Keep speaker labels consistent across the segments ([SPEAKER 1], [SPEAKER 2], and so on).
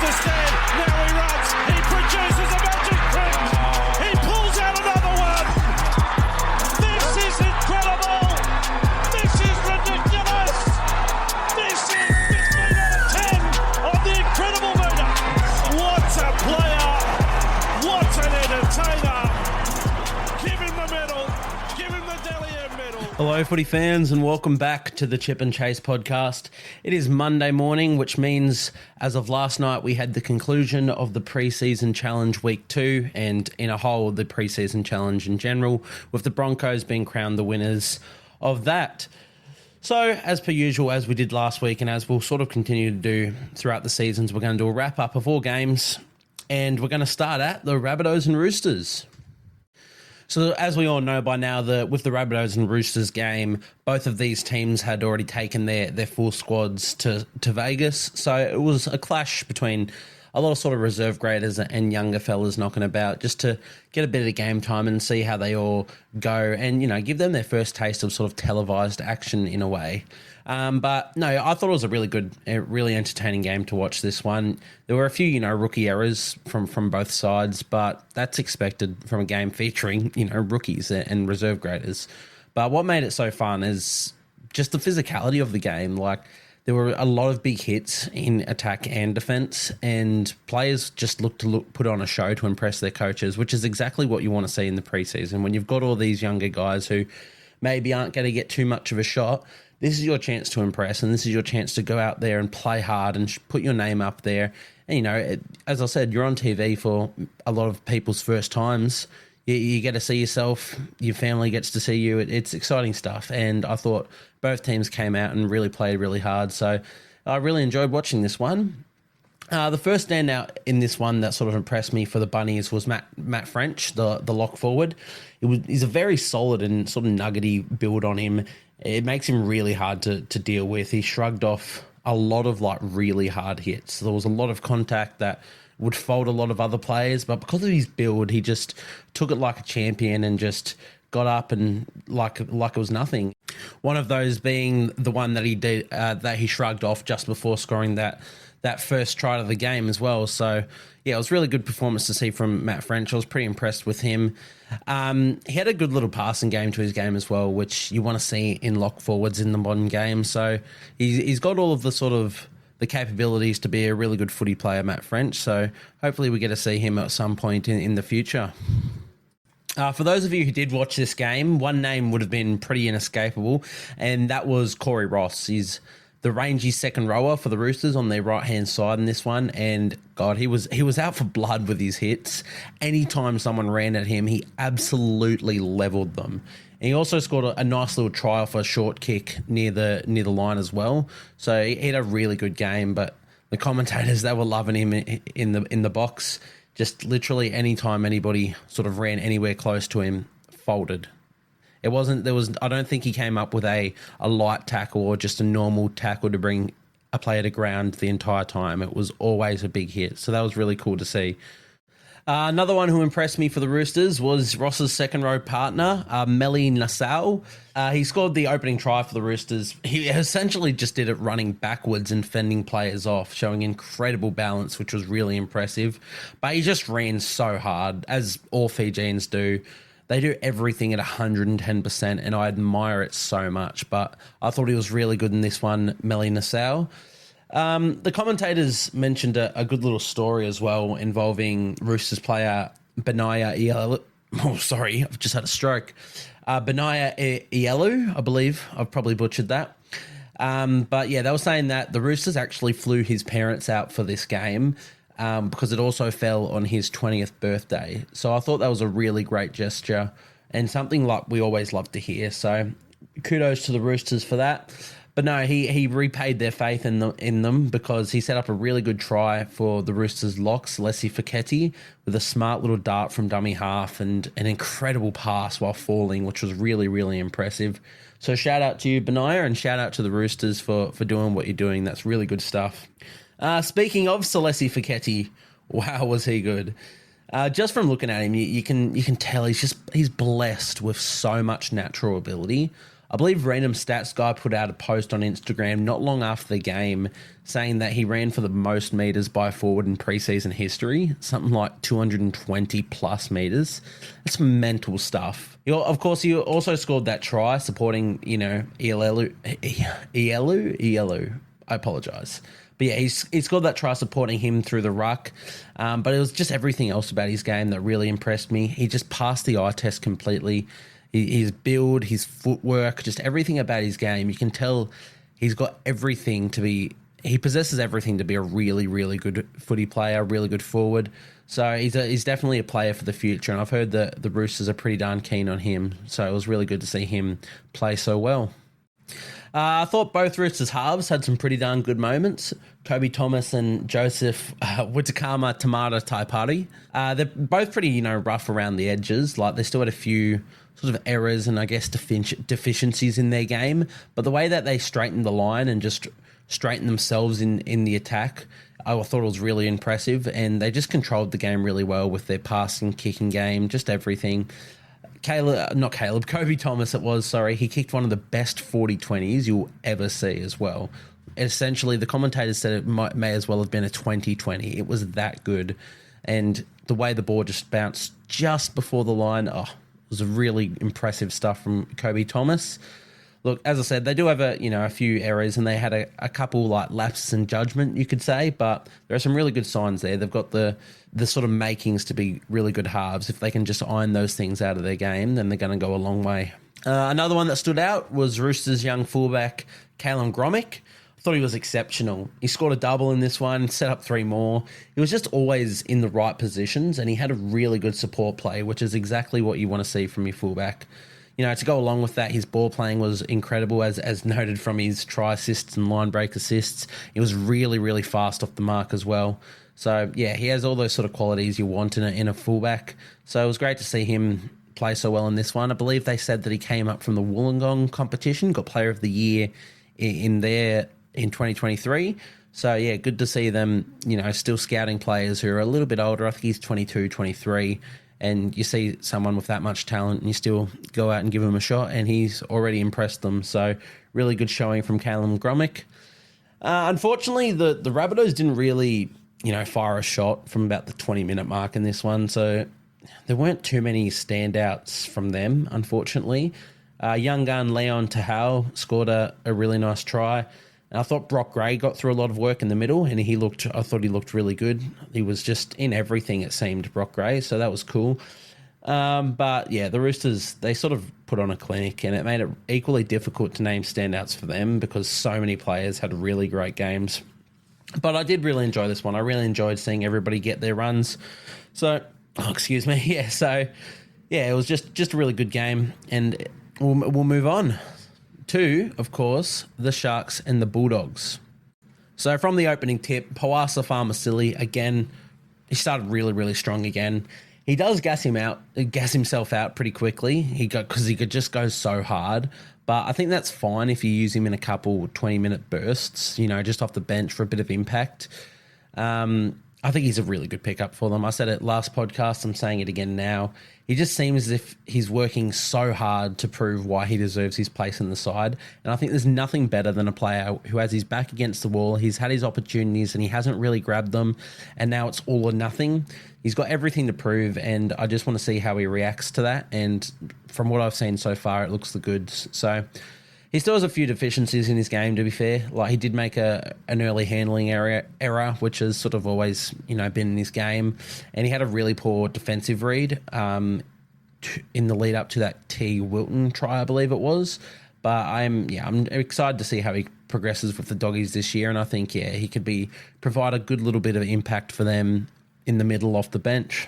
[SPEAKER 1] the stand. Now he runs. He produces a magic print. He pulls out another one. This is incredible. This is ridiculous. This is 15 out of 10 on the incredible meter. What a player. What an entertainer. Give him the medal. Give him the Dally M medal.
[SPEAKER 2] Hello, footy fans, and welcome back to the Chip and Chase podcast. It is Monday morning, which means as of last night, we had the conclusion of the pre-season challenge week 2, and in a whole, the pre-season challenge in general, with the Broncos being crowned the winners of that. So, as per usual, as we did last week, and as we'll sort of continue to do throughout the seasons, we're going to do a wrap-up of all games, and we're going to start at the Rabbitohs and Roosters. So as we all know by now, with the Rabbitohs and Roosters game, both of these teams had already taken their full squads to Vegas. So it was a clash between a lot of sort of reserve graders and younger fellas knocking about just to get a bit of game time and see how they all go and, you know, give them their first taste of sort of televised action in a way. But no, I thought it was a really good, really entertaining game to watch this one. There were a few, rookie errors from both sides, but that's expected from a game featuring, rookies and reserve graders. But what made it so fun is just the physicality of the game. Like, there were a lot of big hits in attack and defense, and players just put on a show to impress their coaches, which is exactly what you want to see in the preseason. When you've got all these younger guys who maybe aren't going to get too much of a shot, this is your chance to impress, and this is your chance to go out there and play hard and put your name up there. And, as I said, you're on TV for a lot of people's first times. You get to see yourself, your family gets to see you. It's exciting stuff, and I thought both teams came out and really played really hard. So I really enjoyed watching this one. The first standout in this one that sort of impressed me for the Bunnies was Matt French, the lock forward. He's a very solid and sort of nuggety build on him. It makes him really hard to deal with. He shrugged off a lot of really hard hits. There was a lot of contact that would fold a lot of other players, but because of his build, he just took it like a champion and just got up and like it was nothing. One of those being the one that he did that he shrugged off just before scoring that first try of the game as well. So yeah, it was a really good performance to see from Matt French. I was pretty impressed with him. He had a good little passing game to his game as well, which you want to see in lock forwards in the modern game. So he's got all of the sort of the capabilities to be a really good footy player, Matt French. So hopefully we get to see him at some point in the future. For those of you who did watch this game, one name would have been pretty inescapable, and that was Corey Ross. He's the rangy second rower for the Roosters on their right-hand side in this one, and God, he was out for blood with his hits. Anytime someone ran at him, he absolutely leveled them. And he also scored a nice little try off a short kick near the line as well. So he had a really good game, but the commentators, they were loving him in the box. Just literally anytime anybody sort of ran anywhere close to him, folded. I don't think he came up with a light tackle or just a normal tackle to bring a player to ground the entire time. It was always a big hit. So that was really cool to see. Another one who impressed me for the Roosters was Ross's second row partner, Meli Nassau. He scored the opening try for the Roosters. He essentially just did it running backwards and fending players off, showing incredible balance, which was really impressive. But he just ran so hard, as all Fijians do. They do everything at 110%, and I admire it so much. But I thought he was really good in this one, Meli Nassau. The commentators mentioned a good little story as well involving Roosters player Benaya Ielu. Oh, sorry, I've just had a stroke. Benaya Ielu, I believe. I've probably butchered that. But yeah, they were saying that the Roosters actually flew his parents out for this game because it also fell on his 20th birthday. So I thought that was a really great gesture and something like we always love to hear. So kudos to the Roosters for that. But no, he repaid their faith in them because he set up a really good try for the Roosters locks, Leslie Feketi, with a smart little dart from dummy half and an incredible pass while falling, which was really, really impressive. So shout out to you, Benaya, and shout out to the Roosters for doing what you're doing. That's really good stuff. Speaking of Celesi Feketi, wow, was he good. Just from looking at him, you can tell he's blessed with so much natural ability. I believe Random Stats Guy put out a post on Instagram not long after the game saying that he ran for the most meters by forward in preseason history, something like 220 plus meters. That's mental stuff. Of course, he also scored that try supporting, Ielu. I apologise. But yeah, he scored that try supporting him through the ruck. But it was just everything else about his game that really impressed me. He just passed the eye test completely. His build, his footwork, just everything about his game. You can tell he's got everything to be... He possesses everything to be a really, really good footy player, really good forward. So he's definitely a player for the future. And I've heard that the Roosters are pretty darn keen on him. So it was really good to see him play so well. I thought both Roosters halves had some pretty darn good moments. Kobe Thomas and Joseph Witakama Tamata Taipari. They're both pretty, rough around the edges. Like, they still had a few sort of errors and, I guess, deficiencies in their game. But the way that they straightened the line and just straightened themselves in the attack, I thought it was really impressive. And they just controlled the game really well with their passing, kicking game, just everything. Kobe Thomas he kicked one of the best 40-20s you'll ever see as well. Essentially, the commentators said it may as well have been a 20-20. It was that good. And the way the ball just bounced just before the line, it was really impressive stuff from Kobe Thomas. Look, as I said, they do have a few errors, and they had a couple like lapses in judgment, you could say, but there are some really good signs there. They've got the sort of makings to be really good halves. If they can just iron those things out of their game, then they're going to go a long way. Another one that stood out was Roosters' young fullback, Kalen Gromick. I thought he was exceptional. He scored a double in this one, set up 3 more. He was just always in the right positions, and he had a really good support play, which is exactly what you want to see from your fullback. To go along with that, his ball playing was incredible, as noted from his try assists and line break assists. He was really, really fast off the mark as well. So, yeah, he has all those sort of qualities you want in a fullback. So it was great to see him play so well in this one. I believe they said that he came up from the Wollongong competition, got Player of the Year in 2023. So, yeah, good to see them, still scouting players who are a little bit older. I think he's 22, 23. And you see someone with that much talent and you still go out and give him a shot, and he's already impressed them. So really good showing from Kalen Gromick. Unfortunately, the Rabbitohs didn't really, fire a shot from about the 20-minute mark in this one. So there weren't too many standouts from them, unfortunately. Young gun Leon Tahau scored a really nice try. And I thought Brock Gray got through a lot of work in the middle, and I thought he looked really good. He was just in everything, it seemed, Brock Gray, so that was cool. But yeah, the Roosters, they sort of put on a clinic, and it made it equally difficult to name standouts for them because so many players had really great games. But I did really enjoy this one. I really enjoyed seeing everybody get their runs. So, yeah, so yeah, it was just a really good game, and we'll move on to, of course, the Sharks and the Bulldogs. So from the opening tip, Pawasa Farmasili, again, he started really, really strong again. He does gas himself out pretty quickly because he could just go so hard. But I think that's fine if you use him in a couple 20-minute bursts, just off the bench for a bit of impact. I think he's a really good pickup for them. I said it last podcast, I'm saying it again now. He just seems as if he's working so hard to prove why he deserves his place in the side. And I think there's nothing better than a player who has his back against the wall. He's had his opportunities and he hasn't really grabbed them. And now it's all or nothing. He's got everything to prove. And I just want to see how he reacts to that. And from what I've seen so far, it looks the goods. So he still has a few deficiencies in his game, to be fair. Like, he did make an early handling error, which has sort of always, been in his game. And he had a really poor defensive read in the lead up to that T. Wilton try, I believe it was. But I'm excited to see how he progresses with the Doggies this year. And I think, he could provide a good little bit of impact for them in the middle off the bench.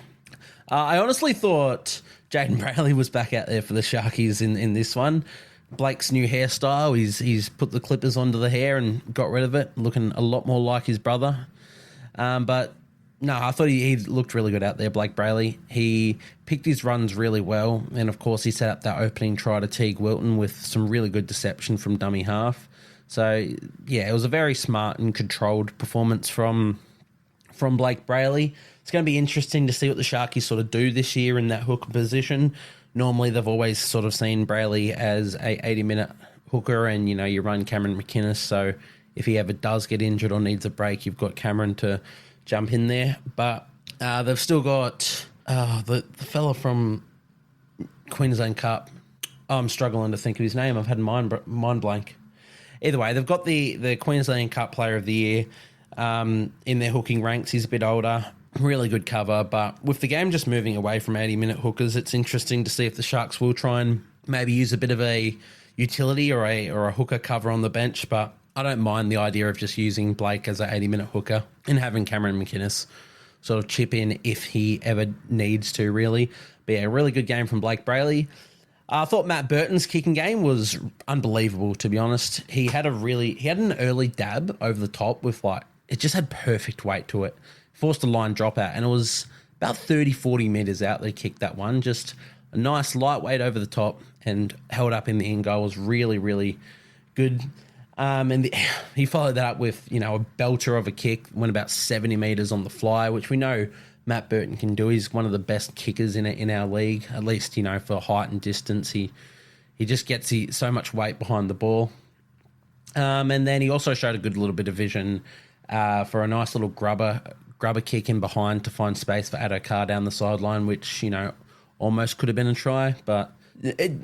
[SPEAKER 2] I honestly thought Jaden Brayley was back out there for the Sharkies in this one. Blake's new hairstyle, he's put the clippers onto the hair and got rid of it, looking a lot more like his brother. But no, I thought he looked really good out there, Blake Brayley. He picked his runs really well, and of course he set up that opening try to Teague Wilton with some really good deception from dummy half. So yeah, it was a very smart and controlled performance from Blake Brayley. It's going to be interesting to see what the Sharkies sort of do this year in that hooker position. Normally, they've always sort of seen Brayley as a 80-minute hooker, and, you run Cameron McInnes. So if he ever does get injured or needs a break, you've got Cameron to jump in there. But they've still got the fella from Queensland Cup. I'm struggling to think of his name. I've had mind blank. Either way, they've got the Queensland Cup Player of the Year in their hooking ranks. He's a bit older. Really good cover, but with the game just moving away from 80-minute hookers, it's interesting to see if the Sharks will try and maybe use a bit of a utility or a hooker cover on the bench, but I don't mind the idea of just using Blake as an 80-minute hooker and having Cameron McInnes sort of chip in if he ever needs to, really. But yeah, a really good game from Blake Brayley. I thought Matt Burton's kicking game was unbelievable, to be honest. He had an early dab over the top with it just had perfect weight to it. Forced a line dropout, and it was about 30, 40 metres out that he kicked that one. Just a nice lightweight over the top and held up in the in goal. Was really, really good. He followed that up with, a belter of a kick, went about 70 metres on the fly, which we know Matt Burton can do. He's one of the best kickers in our league, at least, for height and distance. He just gets so much weight behind the ball. And then he also showed a good little bit of vision for a nice little grubber kick in behind to find space for Addo-Carr down the sideline, which, almost could have been a try, but it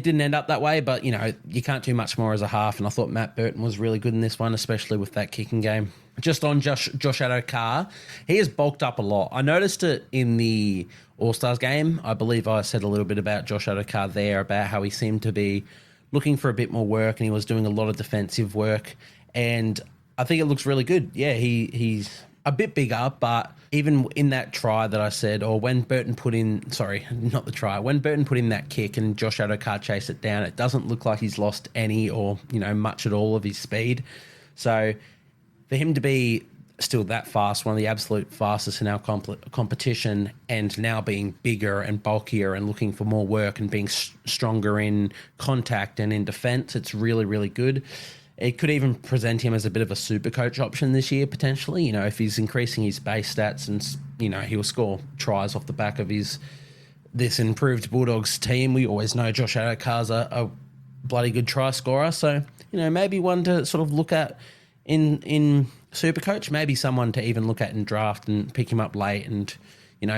[SPEAKER 2] didn't end up that way. But, you can't do much more as a half, and I thought Matt Burton was really good in this one, especially with that kicking game. Just on Josh Addo-Carr, he has bulked up a lot. I noticed it in the All-Stars game. I believe I said a little bit about Josh Addo-Carr there, about how he seemed to be looking for a bit more work, and he was doing a lot of defensive work, and I think it looks really good. Yeah, he's a bit bigger, but even in that try that I said, or when Burton put in, when Burton put in that kick and Josh Addo-Carr chased it down, it doesn't look like he's lost any or, much at all of his speed. So for him to be still that fast, one of the absolute fastest in our competition, and now being bigger and bulkier and looking for more work and being stronger in contact and in defence, it's really, really good. It could even present him as a bit of a super coach option this year, potentially. If he's increasing his base stats and, he'll score tries off the back of this improved Bulldogs team. We always know Josh Addo-Carr's a bloody good try scorer. So, maybe one to sort of look at in super coach, maybe someone to even look at in draft and pick him up late and,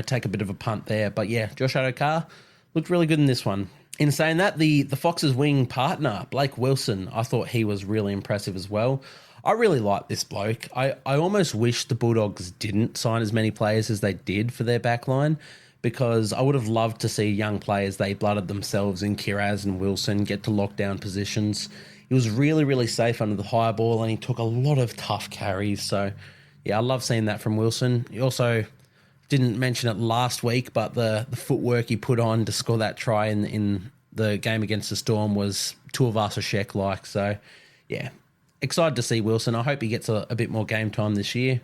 [SPEAKER 2] take a bit of a punt there. But yeah, Josh Addo-Carr looked really good in this one. In saying that, the Foxes' wing partner, Blake Wilson, I thought he was really impressive as well. I really like this bloke. I almost wish the Bulldogs didn't sign as many players as they did for their backline, because I would have loved to see young players they blooded themselves in Kiraz and Wilson get to lockdown positions. He was really, really safe under the high ball, and he took a lot of tough carries. So, yeah, I love seeing that from Wilson. He also didn't mention it last week, but the footwork he put on to score that try in the game against the Storm was Tuivasa-Sheck-like. So, yeah, excited to see Wilson. I hope he gets a bit more game time this year.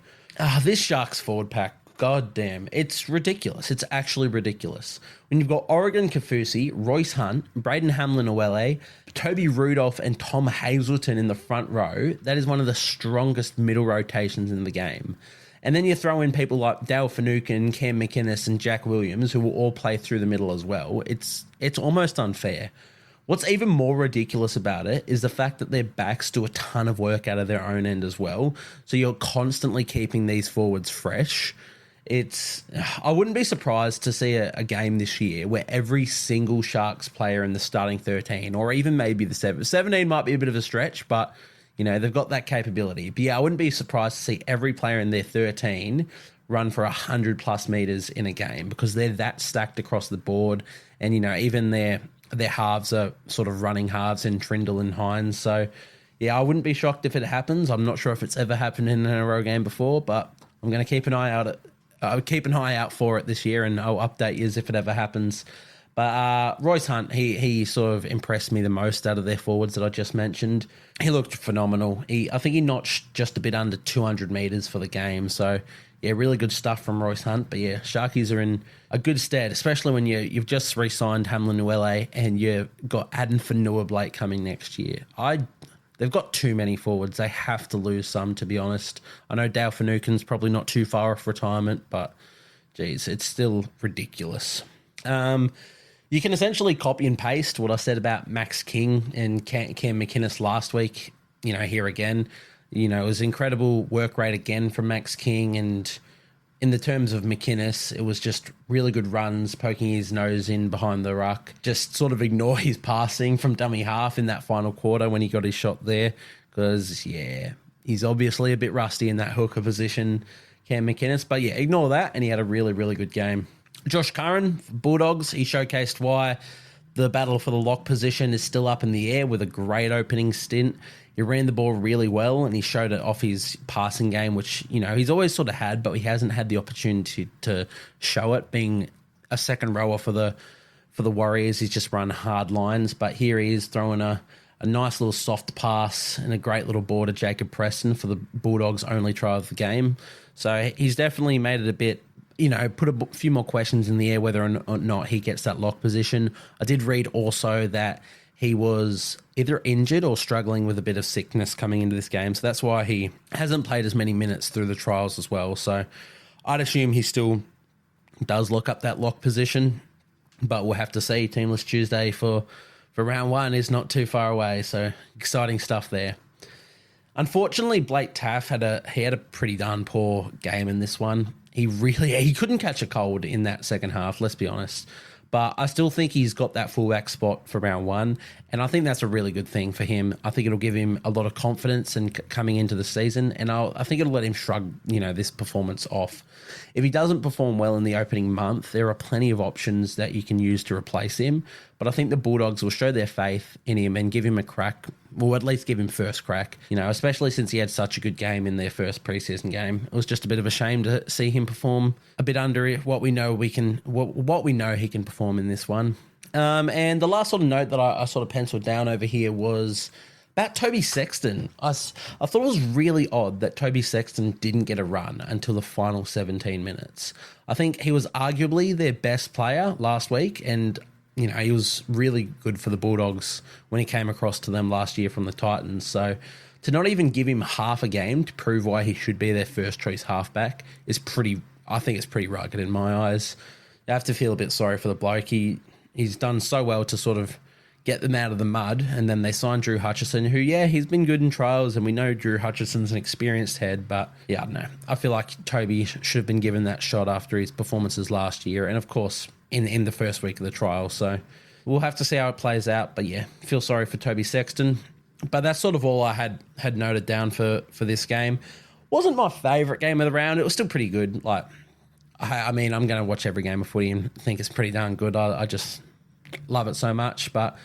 [SPEAKER 2] This Sharks forward pack, god damn, it's ridiculous. It's actually ridiculous. When you've got Oregon Kaufusi, Royce Hunt, Braden Hamlin-Uele, Toby Rudolph, and Tom Hazelton in the front row, that is one of the strongest middle rotations in the game. And then you throw in people like Dale Finucane, Cam McInnes, and Jack Williams, who will all play through the middle as well. It's almost unfair. What's even more ridiculous about it is the fact that their backs do a ton of work out of their own end as well. So you're constantly keeping these forwards fresh. I wouldn't be surprised to see a game this year where every single Sharks player in the starting 13, or even maybe the 17 might be a bit of a stretch, but they've got that capability. But yeah, I wouldn't be surprised to see every player in their 13 run for 100 plus meters in a game, because they're that stacked across the board. And, even their halves are sort of running halves in Trindle and Hines. So yeah, I wouldn't be shocked if it happens. I'm not sure if it's ever happened in an NRL game before, but I'm going to keep an eye out for it this year, and I'll update you if it ever happens. But Royce Hunt, he sort of impressed me the most out of their forwards that I just mentioned. He looked phenomenal. I think he notched just a bit under 200 metres for the game. So, yeah, really good stuff from Royce Hunt. But, yeah, Sharkies are in a good stead, especially when you've just re-signed Hamlin-Uele and you've got Aden Fanua-Blake coming next year. They've got too many forwards. They have to lose some, to be honest. I know Dale Finucane's probably not too far off retirement, but, geez, it's still ridiculous. You can essentially copy and paste what I said about Max King and Cam McInnes last week, here again. It was incredible work rate again from Max King, and in the terms of McInnes, it was just really good runs, poking his nose in behind the ruck. Just sort of ignore his passing from dummy half in that final quarter when he got his shot there. Because, he's obviously a bit rusty in that hooker position, Cam McInnes. But, ignore that, and he had a really, really good game. Josh Curran, Bulldogs, he showcased why the battle for the lock position is still up in the air with a great opening stint. He ran the ball really well, and he showed it off his passing game, which, he's always sort of had, but he hasn't had the opportunity to show it. Being a second rower for the Warriors, he's just run hard lines, but here he is throwing a nice little soft pass and a great little ball to Jacob Preston for the Bulldogs' only try of the game. So he's definitely made it a bit, put a few more questions in the air whether or not he gets that lock position. I did read also that he was either injured or struggling with a bit of sickness coming into this game. So that's why he hasn't played as many minutes through the trials as well. So I'd assume he still does look up that lock position, but we'll have to see. Teamless Tuesday for round one is not too far away. So exciting stuff there. Unfortunately, Blake Taff had a pretty darn poor game in this one. He couldn't catch a cold in that second half, let's be honest. But I still think he's got that fullback spot for round one, and I think that's a really good thing for him. I think it'll give him a lot of confidence and coming into the season, and I think it'll let him shrug, this performance off. If he doesn't perform well in the opening month, there are plenty of options that you can use to replace him. But I think the Bulldogs will show their faith in him and give him a crack, or at least give him first crack, especially since he had such a good game in their first preseason game. It was just a bit of a shame to see him perform a bit under what we know he can perform in this one. And the last sort of note that I sort of penciled down over here was about Toby Sexton. I thought it was really odd that Toby Sexton didn't get a run until the final 17 minutes. I think he was arguably their best player last week, and he was really good for the Bulldogs when he came across to them last year from the Titans. So to not even give him half a game to prove why he should be their first choice halfback is pretty rugged in my eyes. You have to feel a bit sorry for the bloke. He's done so well to sort of get them out of the mud, and then they signed Drew Hutchison, who, he's been good in trials, and we know Drew Hutchison's an experienced head, but, I don't know. I feel like Toby should have been given that shot after his performances last year, and, of course, in the first week of the trial, so we'll have to see how it plays out, but, feel sorry for Toby Sexton. But that's sort of all I had noted down for this game. Wasn't my favourite game of the round. It was still pretty good. I'm going to watch every game of footy and think it's pretty darn good. I just love it so much, but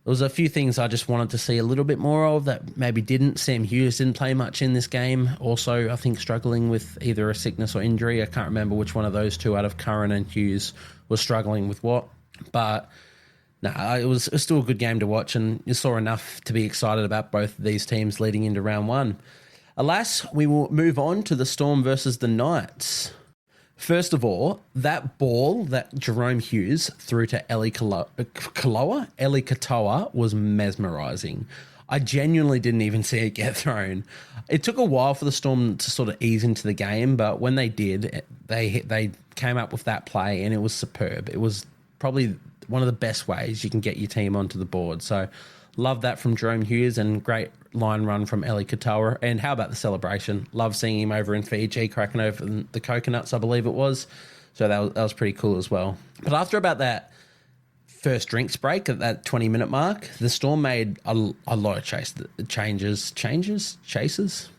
[SPEAKER 2] there was a few things I just wanted to see a little bit more of that maybe didn't. Sam Hughes didn't play much in this game. Also, I think struggling with either a sickness or injury. I can't remember which one of those two out of Curran and Hughes was struggling with what. But no, it was still a good game to watch, and you saw enough to be excited about both of these teams leading into round one. Alas, we will move on to the Storm versus the Knights. First of all, that ball that Jerome Hughes threw to Eli Katoa was mesmerising. I genuinely didn't even see it get thrown. It took a while for the Storm to sort of ease into the game, but when they did, they came up with that play, and it was superb. It was probably one of the best ways you can get your team onto the board. So love that from Jerome Hughes, and great line run from Eli Katoa. And how about the celebration? Love seeing him over in Fiji cracking over the coconuts, I believe it was. So that was pretty cool as well. But after about that first drinks break at that 20-minute mark, the Storm made a lot of chases.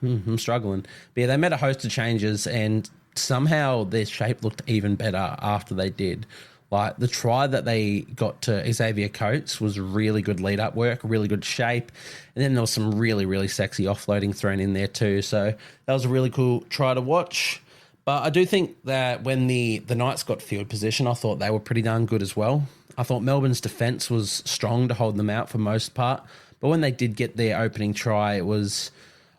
[SPEAKER 2] I'm struggling. But they made a host of changes, and somehow their shape looked even better after they did. Like, the try that they got to Xavier Coates was really good lead-up work, really good shape. And then there was some really, really sexy offloading thrown in there too. So that was a really cool try to watch. But I do think that when the Knights got field position, I thought they were pretty darn good as well. I thought Melbourne's defence was strong to hold them out for most part. But when they did get their opening try, it was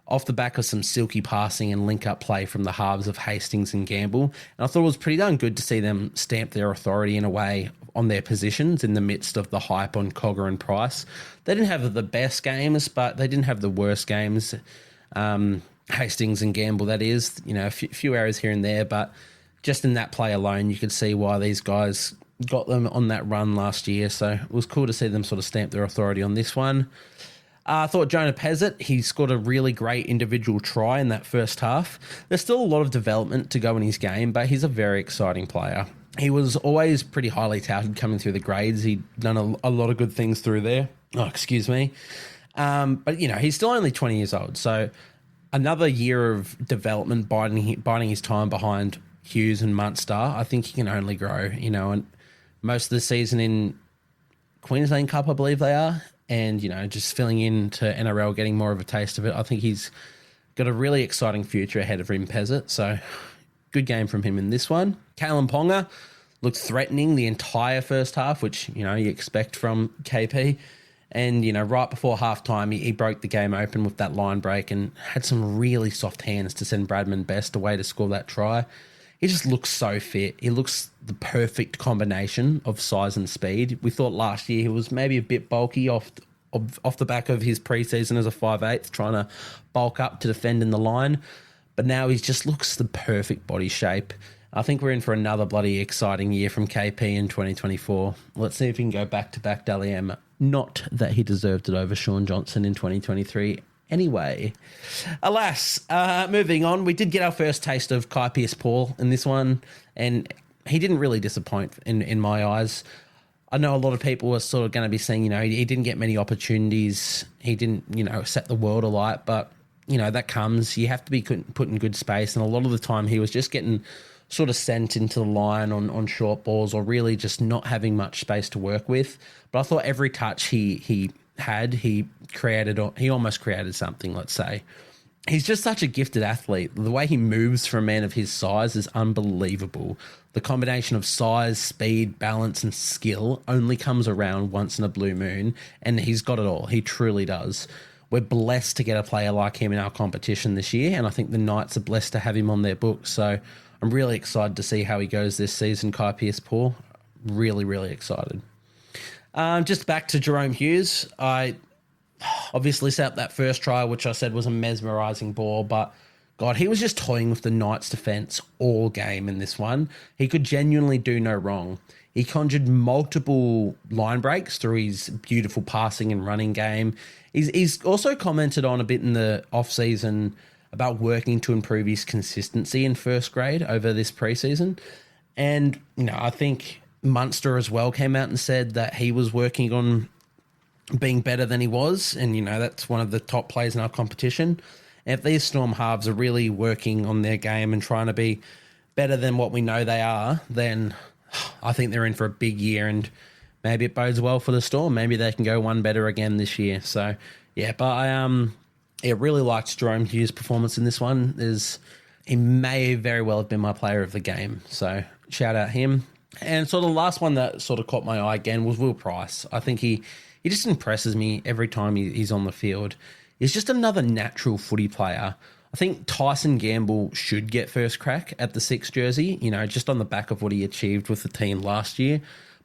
[SPEAKER 2] off the back of some silky passing and link-up play from the halves of Hastings and Gamble. And I thought it was pretty darn good to see them stamp their authority in a way on their positions in the midst of the hype on Cogger and Price. They didn't have the best games, but they didn't have the worst games. Hastings and Gamble, that is. A few errors here and there, but just in that play alone, you could see why these guys got them on that run last year, so it was cool to see them sort of stamp their authority on this one. I thought Jonah Pezzett, he scored a really great individual try in that first half. There's still a lot of development to go in his game, but he's a very exciting player. He was always pretty highly touted coming through the grades. He'd done a lot of good things through there. Oh, excuse me. But, he's still only 20 years old, so another year of development biding his time behind Hughes and Munster. I think he can only grow, and most of the season in Queensland Cup, I believe they are, and, just filling in to NRL, getting more of a taste of it. I think he's got a really exciting future ahead of him, Pezzett, so good game from him in this one. Kalen Ponga looked threatening the entire first half, which, you expect from KP. And, right before halftime, he broke the game open with that line break and had some really soft hands to send Bradman Best away to score that try. He just looks so fit. He looks the perfect combination of size and speed. We thought last year he was maybe a bit bulky off the back of his preseason as a 5'8", trying to bulk up to defend in the line. But now he just looks the perfect body shape. I think we're in for another bloody exciting year from KP in 2024. Let's see if he can go back-to-back Dally M. Not that he deserved it over Sean Johnson in 2023 anyway. Alas, moving on, we did get our first taste of Kai Pearce-Paul in this one, and he didn't really disappoint in my eyes. I know a lot of people were sort of going to be saying, he didn't get many opportunities. He didn't, set the world alight, but, that comes. You have to be put in good space, and a lot of the time he was just getting sort of sent into the line on short balls or really just not having much space to work with. But I thought every touch he almost created something, let's say. He's just such a gifted athlete. The way he moves for a man of his size is unbelievable. The combination of size, speed, balance, and skill only comes around once in a blue moon, and he's got it all. He truly does. We're blessed to get a player like him in our competition this year, and I think the Knights are blessed to have him on their books. So I'm really excited to see how he goes this season, Kai Pearce-Paul. Really, really excited. Just back to Jerome Hughes. I obviously set up that first try, which I said was a mesmerising ball, but God, he was just toying with the Knights' defence all game in this one. He could genuinely do no wrong. He conjured multiple line breaks through his beautiful passing and running game. He's also commented on a bit in the off-season about working to improve his consistency in first grade over this preseason. And, I think Munster as well came out and said that he was working on being better than he was. And, that's one of the top players in our competition. And if these Storm halves are really working on their game and trying to be better than what we know they are, then I think they're in for a big year, and maybe it bodes well for the Storm. Maybe they can go one better again this year. So, yeah, but I really liked Jerome Hughes' performance in this one. He may very well have been my player of the game. So, shout out him. And so the last one that sort of caught my eye again was Will Price. I think he just impresses me every time he's on the field. He's just another natural footy player. I think Tyson Gamble should get first crack at the 6 jersey, just on the back of what he achieved with the team last year.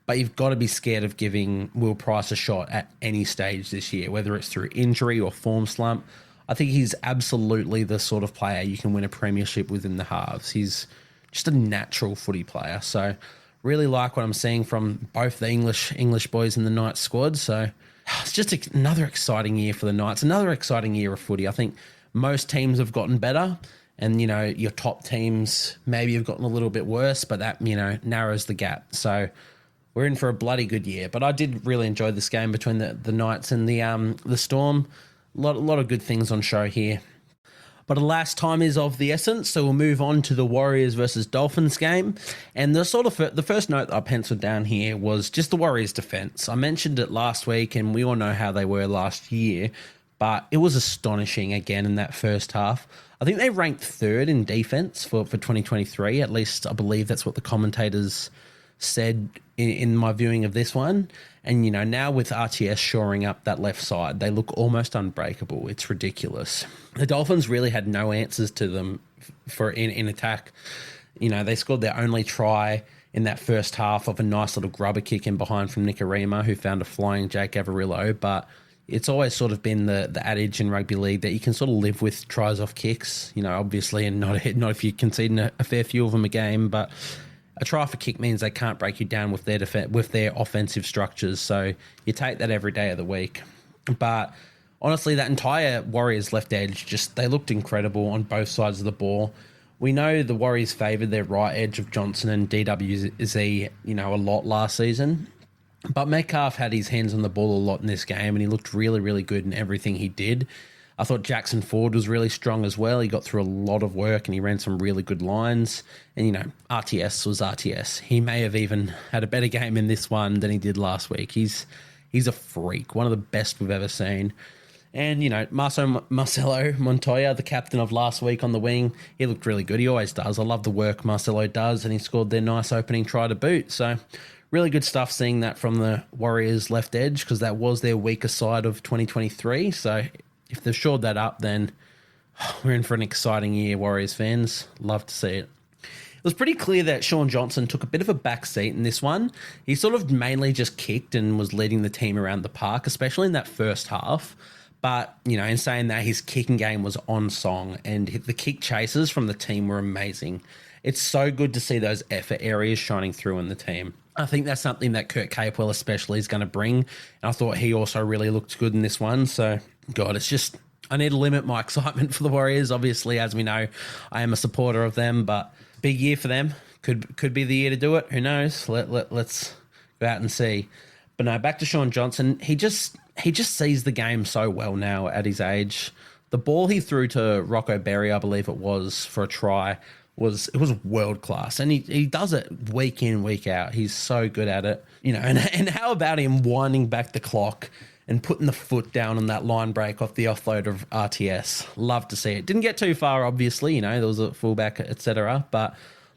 [SPEAKER 2] But you've got to be scared of giving Will Price a shot at any stage this year, whether it's through injury or form slump. I think he's absolutely the sort of player you can win a premiership with in the halves. He's just a natural footy player. So really like what I'm seeing from both the English boys in the Knights squad. So it's just another exciting year for the Knights, another exciting year of footy. I think most teams have gotten better, and, your top teams maybe have gotten a little bit worse, but that, narrows the gap. So we're in for a bloody good year. But I did really enjoy this game between the Knights and the Storm. A lot of good things on show here. But alas, time is of the essence, so we'll move on to the Warriors versus Dolphins game. And the first note that I penciled down here was just the Warriors' defence. I mentioned it last week, and we all know how they were last year, but it was astonishing again in that first half. I think they ranked third in defence for 2023. At least I believe that's what the commentators said in my viewing of this one. And, now with RTS shoring up that left side, they look almost unbreakable. It's ridiculous. The Dolphins really had no answers to them in attack. They scored their only try in that first half of a nice little grubber kick in behind from Nicarima, who found a flying Jake Averillo. But it's always sort of been the adage in rugby league that you can sort of live with tries off kicks, obviously, and not if you're conceding a fair few of them a game. But a try for kick means they can't break you down with their offensive structures. So you take that every day of the week. But honestly, that entire Warriors left edge, they looked incredible on both sides of the ball. We know the Warriors favoured their right edge of Johnson and DWZ, a lot last season. But Metcalf had his hands on the ball a lot in this game, and he looked really, really good in everything he did. I thought Jackson Ford was really strong as well. He got through a lot of work, and he ran some really good lines. And, RTS was RTS. He may have even had a better game in this one than he did last week. He's a freak, one of the best we've ever seen. And, Marcelo Montoya, the captain of last week on the wing, he looked really good. He always does. I love the work Marcelo does, and he scored their nice opening try to boot. So really good stuff seeing that from the Warriors left edge, because that was their weaker side of 2023. So if they've shored that up, then we're in for an exciting year, Warriors fans. Love to see it. It was pretty clear that Sean Johnson took a bit of a back seat in this one. He sort of mainly just kicked and was leading the team around the park, especially in that first half. But, in saying that, his kicking game was on song, and the kick chases from the team were amazing. It's so good to see those effort areas shining through in the team. I think that's something that Kurt Capewell especially is going to bring. And I thought he also really looked good in this one. So, God, I need to limit my excitement for the Warriors. Obviously, as we know, I am a supporter of them, but big year for them. Could be the year to do it. Who knows? Let's go out and see. But no, back to Sean Johnson. He just sees the game so well now at his age. The ball he threw to Rocco Berry, I believe it was, for a try, was world class. And he does it week in, week out. He's so good at it. And how about him winding back the clock and putting the foot down on that line break off the offload of RTS? Love to see it. Didn't get too far, obviously. There was a fullback, etc. But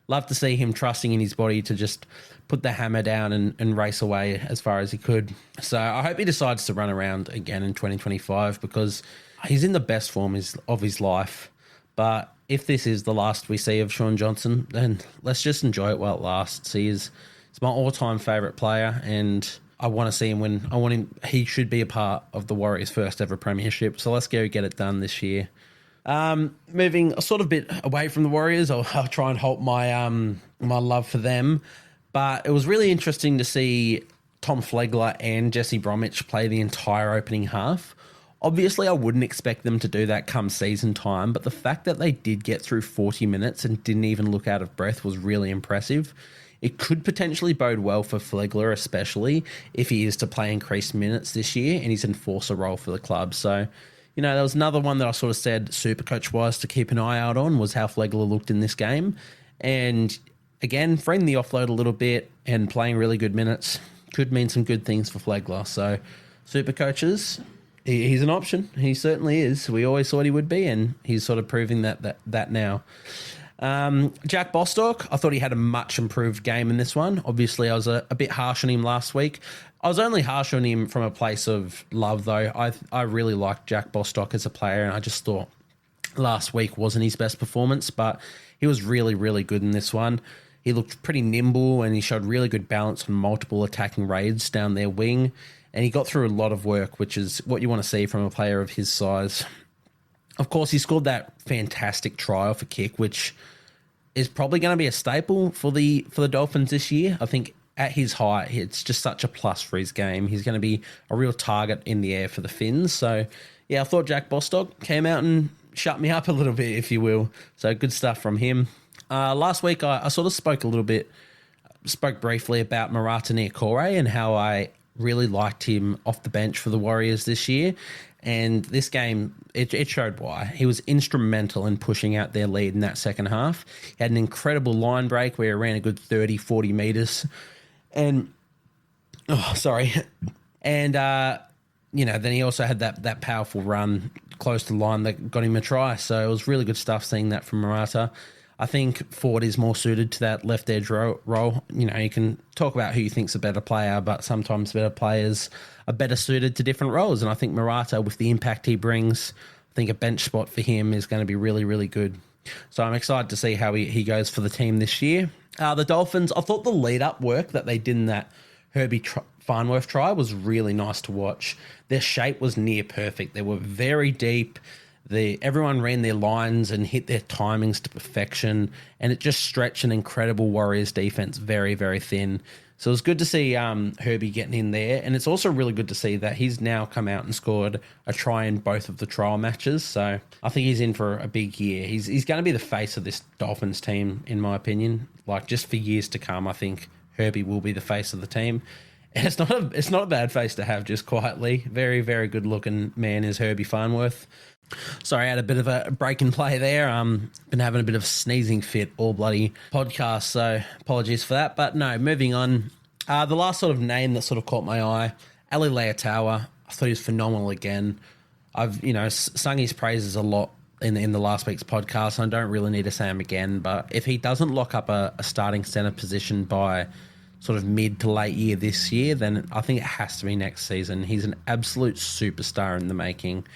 [SPEAKER 2] love to see him trusting in his body to just put the hammer down and race away as far as he could. So I hope he decides to run around again in 2025, because he's in the best form of his life. But if this is the last we see of Sean Johnson, then let's just enjoy it while it lasts. He's my all-time favourite player, and I want to see him win. He should be a part of the Warriors' first ever premiership. So let's go get it done this year. Moving a sort of bit away from the Warriors, I'll try and halt my love for them. But it was really interesting to see Tom Flegler and Jesse Bromwich play the entire opening half. Obviously, I wouldn't expect them to do that come season time, but the fact that they did get through 40 minutes and didn't even look out of breath was really impressive. It could potentially bode well for Flegler, especially if he is to play increased minutes this year and he's enforcer role for the club. So, there was another one that I sort of said Supercoach-wise to keep an eye out on, was how Flegler looked in this game. And again, freeing the offload a little bit and playing really good minutes could mean some good things for Flegler. So, Supercoaches, he's an option. He certainly is. We always thought he would be, and he's sort of proving that now. Jack Bostock, I thought he had a much improved game in this one. Obviously, I was a bit harsh on him last week. I was only harsh on him from a place of love, though. I really liked Jack Bostock as a player, and I just thought last week wasn't his best performance, but he was really, really good in this one. He looked pretty nimble, and he showed really good balance on multiple attacking raids down their wing, and he got through a lot of work, which is what you want to see from a player of his size. Of course, he scored that fantastic try off a kick, which is probably going to be a staple for the Dolphins this year. I think at his height, it's just such a plus for his game. He's going to be a real target in the air for the Finns. So, yeah, I thought Jack Bostock came out and shut me up a little bit, if you will. So, good stuff from him. Last week, I sort of spoke briefly about Marata Niokore and how I really liked him off the bench for the Warriors this year. And this game, it showed why. He was instrumental in pushing out their lead in that second half. He had an incredible line break where he ran a good 30, 40 metres. And, And, then he also had that powerful run close to the line that got him a try. So it was really good stuff seeing that from Marata. I think Ford is more suited to that left edge role. You can talk about who you think's a better player, but sometimes better players are better suited to different roles. And I think Marata, with the impact he brings, I think a bench spot for him is going to be really, really good. So I'm excited to see how he goes for the team this year. The Dolphins, I thought the lead-up work that they did in that Herbie Farnworth try was really nice to watch. Their shape was near perfect. They were very deep. Everyone ran their lines and hit their timings to perfection, and it just stretched an incredible Warriors defense very, very thin. So it was good to see Herbie getting in there, and it's also really good to see that he's now come out and scored a try in both of the trial matches. So I think he's in for a big year. He's going to be the face of this Dolphins team, in my opinion. Like, just for years to come, I think Herbie will be the face of the team. And it's not a bad face to have, just quietly. Very, very good looking man is Herbie Farnworth. Sorry, I had a bit of a break in play there. Been having a bit of a sneezing fit all bloody podcast, so apologies for that. But no, moving on. The last sort of name that sort of caught my eye, Ali Leotawa. I thought he was phenomenal again. I've, sung his praises a lot in the last week's podcast, and I don't really need to say him again. But if he doesn't lock up a starting centre position by sort of mid to late year this year, then I think it has to be next season. He's an absolute superstar in the making.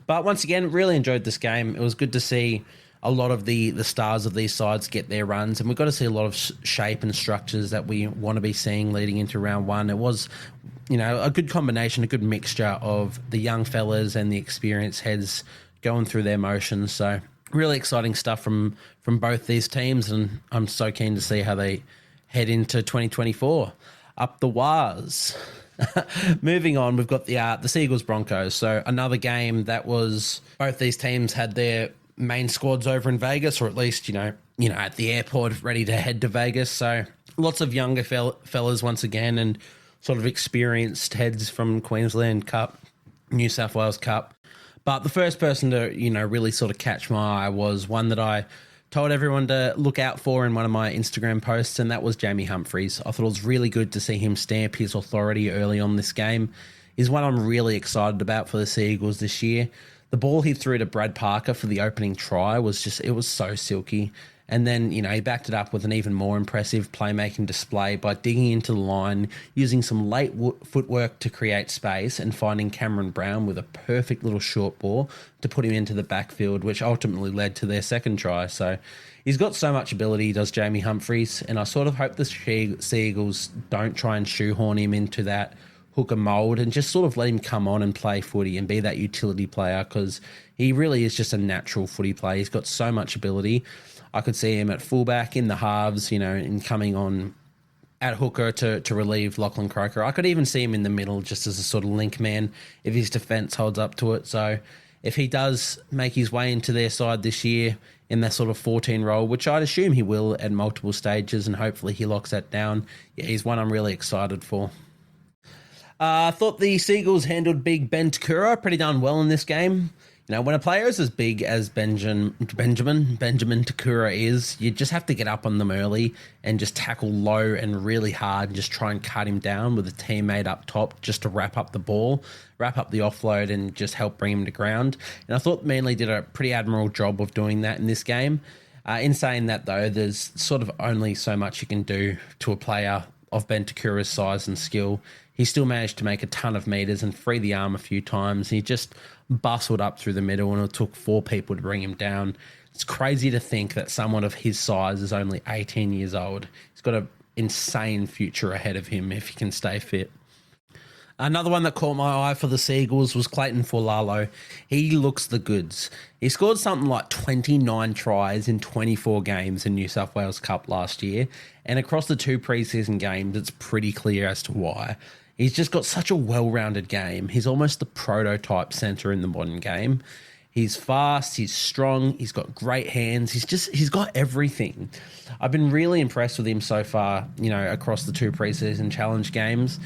[SPEAKER 2] But once again, really enjoyed this game. It was good to see a lot of the stars of these sides get their runs, and we've got to see a lot of shape and structures that we want to be seeing leading into round one. It was, a good combination, a good mixture of the young fellas and the experienced heads going through their motions. So really exciting stuff from both these teams, and I'm so keen to see how they head into 2024. Up the Waz. Moving on, we've got the Seagulls Broncos. So another game that was, both these teams had their main squads over in Vegas, or at least, at the airport ready to head to Vegas. So lots of younger fellas once again, and sort of experienced heads from Queensland Cup, New South Wales Cup. But the first person to, really sort of catch my eye was one that I told everyone to look out for in one of my Instagram posts, and that was Jamie Humphries. I thought it was really good to see him stamp his authority early on this game. He's one I'm really excited about for the Seagulls this year. The ball he threw to Brad Parker for the opening try was so silky. And then, he backed it up with an even more impressive playmaking display by digging into the line, using some late footwork to create space, and finding Cameron Brown with a perfect little short ball to put him into the backfield, which ultimately led to their second try. So he's got so much ability, does Jamie Humphries, and I sort of hope the Seagulls don't try and shoehorn him into that hooker mould and just sort of let him come on and play footy and be that utility player, because he really is just a natural footy player. He's got so much ability. I could see him at fullback, in the halves, and coming on at hooker to relieve Lachlan Croker. I could even see him in the middle just as a sort of link man if his defence holds up to it. So if he does make his way into their side this year in that sort of 14 role, which I'd assume he will at multiple stages, and hopefully he locks that down, he's one I'm really excited for. I thought the Seagulls handled big Ben Takura pretty darn well in this game. When a player is as big as Benjamin Takura is, you just have to get up on them early and just tackle low and really hard and just try and cut him down with a teammate up top just to wrap up the ball, wrap up the offload, and just help bring him to ground. And I thought Manly did a pretty admirable job of doing that in this game. In saying that, though, there's sort of only so much you can do to a player of Ben Takura's size and skill. He still managed to make a ton of metres and free the arm a few times. He just bustled up through the middle, and it took 4 people to bring him down. It's crazy to think that someone of his size is only 18 years old. He's got an insane future ahead of him if he can stay fit. Another one that caught my eye for the Seagulls was Clayton Fulalo. He looks the goods. He scored something like 29 tries in 24 games in New South Wales Cup last year, and across the 2 preseason games, it's pretty clear as to why. He's just got such a well-rounded game. He's almost the prototype centre in the modern game. He's fast, he's strong, he's got great hands. He's got everything. I've been really impressed with him so far, across the 2 preseason challenge games.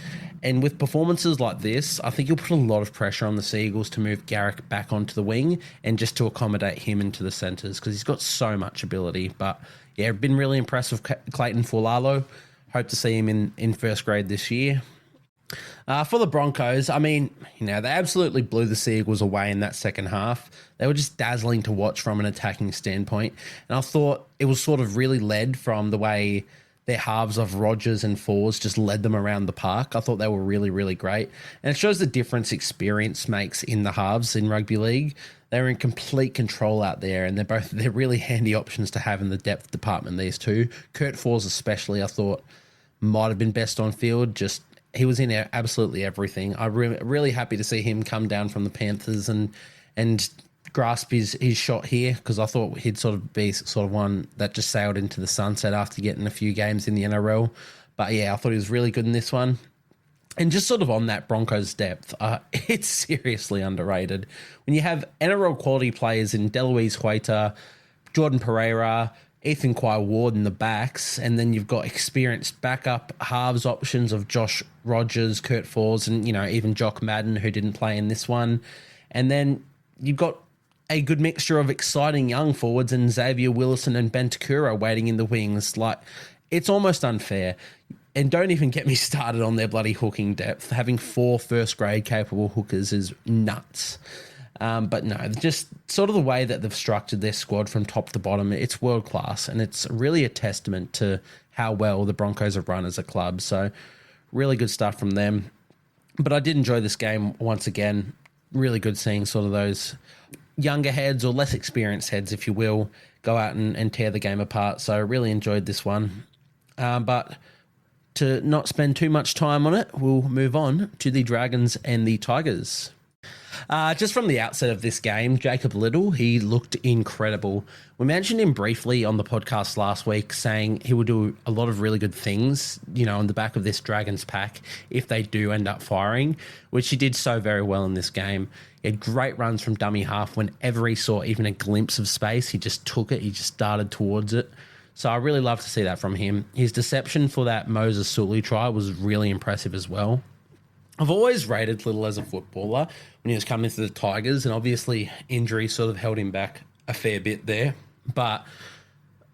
[SPEAKER 2] And with performances like this, I think he'll put a lot of pressure on the Seagulls to move Garrick back onto the wing and just to accommodate him into the centres, because he's got so much ability. But yeah, I've been really impressed with Clayton Fulalo. Hope to see him in first grade this year. For the Broncos, they absolutely blew the Seagulls away in that second half. They were just dazzling to watch from an attacking standpoint. And I thought it was sort of really led from the way their halves of Rogers and Fours just led them around the park. I thought they were really, really great. And it shows the difference experience makes in the halves in rugby league. They're in complete control out there, and they're really handy options to have in the depth department, these two. Kurt Fours especially, I thought, might have been best on field. He was in absolutely everything. I'm really happy to see him come down from the Panthers and grasp his shot here, because I thought he'd sort of be sort of one that just sailed into the sunset after getting a few games in the NRL. But yeah, I thought he was really good in this one. And just sort of on that Broncos depth, it's seriously underrated. When you have NRL quality players in Deloise Hueta, Jordan Pereira, Ethan Quai-Ward in the backs, and then you've got experienced backup halves options of Josh Rogers, Kurt Forss, and, even Jock Madden, who didn't play in this one. And then you've got a good mixture of exciting young forwards and Xavier Willison and Ben Takura waiting in the wings. Like, it's almost unfair. And don't even get me started on their bloody hooking depth. Having 4 first-grade capable hookers is nuts. But no, just sort of the way that they've structured their squad from top to bottom, it's world-class. And it's really a testament to how well the Broncos have run as a club. So really good stuff from them. But I did enjoy this game once again. Really good seeing sort of those younger heads, or less experienced heads, if you will, go out and tear the game apart. So I really enjoyed this one. But to not spend too much time on it, we'll move on to the Dragons and the Tigers. Just from the outset of this game, Jacob Little, he looked incredible. We mentioned him briefly on the podcast last week, saying he will do a lot of really good things, on the back of this Dragons pack if they do end up firing, which he did so very well in this game. He had great runs from dummy half. Whenever he saw even a glimpse of space, he just took it. He just darted towards it. So I really love to see that from him. His deception for that Moses Sully try was really impressive as well. I've always rated Little as a footballer when he was coming to the Tigers, and obviously injury sort of held him back a fair bit there. But,